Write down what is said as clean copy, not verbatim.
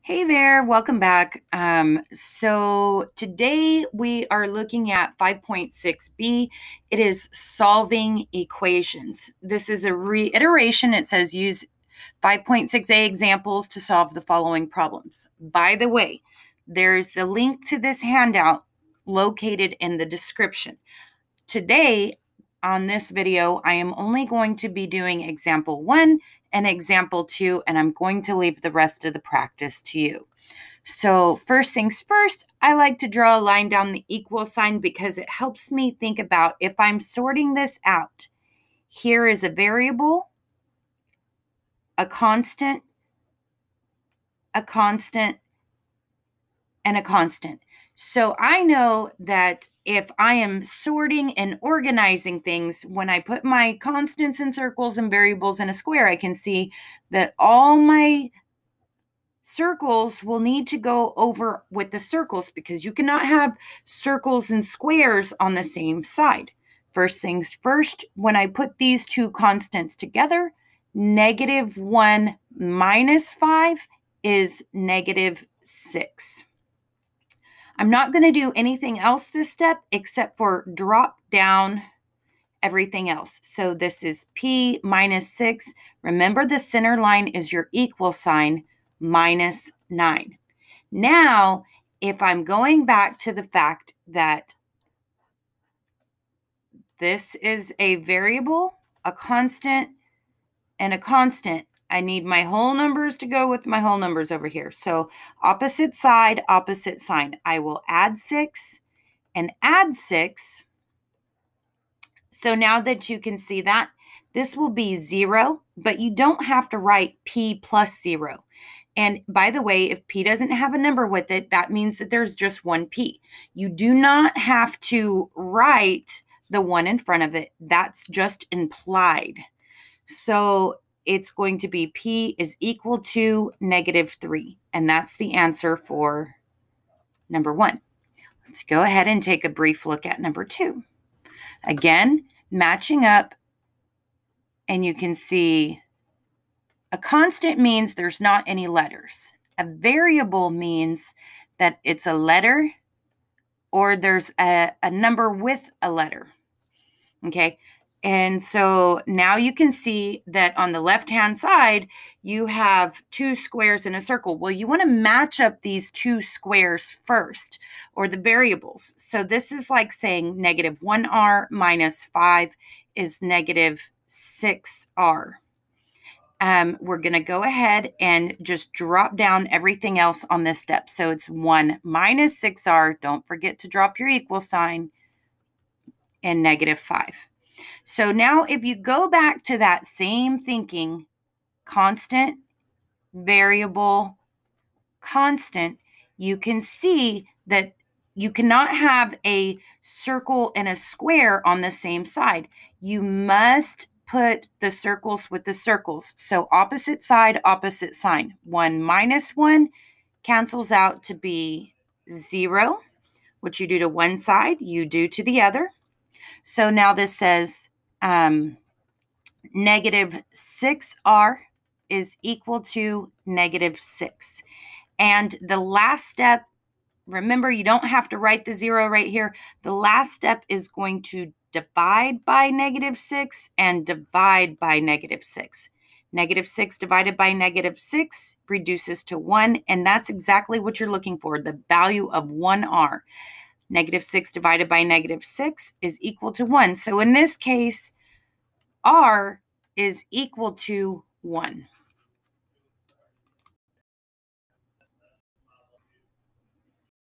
Hey there, welcome back. So today we are looking at 5.6b. It is solving equations. This is a reiteration. It says use 5.6a examples to solve the following problems. By the way, there's the link to this handout located in the description. Today, on this video, I am only going to be doing example 1 and example 2, and I'm going to leave the rest of the practice to you. So first things first, I like to draw a line down the equal sign because it helps me think about if I'm sorting this out. Here is a variable, a constant, and a constant. So I know that if I am sorting and organizing things, when I put my constants in circles and variables in a square, I can see that all my circles will need to go over with the circles because you cannot have circles and squares on the same side. First things first, when I put these two constants together, -1 minus 5 is -6. I'm not going to do anything else this step except for drop down everything else. So this is p minus 6. Remember, the center line is your equal sign, minus 9. Now, if I'm going back to the fact that this is a variable, a constant, and a constant, I need my whole numbers to go with my whole numbers over here. So opposite side, opposite sign. I will add 6 and add 6. So now that you can see that, this will be 0, but you don't have to write p plus 0. And by the way, if p doesn't have a number with it, that means that there's just one p. You do not have to write the 1 in front of it. That's just implied. So it's going to be p is equal to -3. And that's the answer for number 1. Let's go ahead and take a brief look at number 2. Again, matching up, and you can see a constant means there's not any letters. A variable means that it's a letter or there's a number with a letter. Okay, and so now you can see that on the left-hand side, you have 2 squares in a circle. Well, you want to match up these 2 squares first, or the variables. So this is like saying -1r minus 5 is -6r. We're going to go ahead and just drop down everything else on this step. So it's 1 minus 6r. Don't forget to drop your equal sign, and -5. So now if you go back to that same thinking, constant, variable, constant, you can see that you cannot have a circle and a square on the same side. You must put the circles with the circles. So opposite side, opposite sign. 1 minus 1 cancels out to be 0. What you do to one side, you do to the other. So now this says -6r is equal to -6. And the last step, remember, you don't have to write the 0 right here. The last step is going to divide by -6 and divide by -6. -6 divided by -6 reduces to 1, and that's exactly what you're looking for, the value of 1r. -6 divided by -6 is equal to 1. So in this case, r is equal to 1.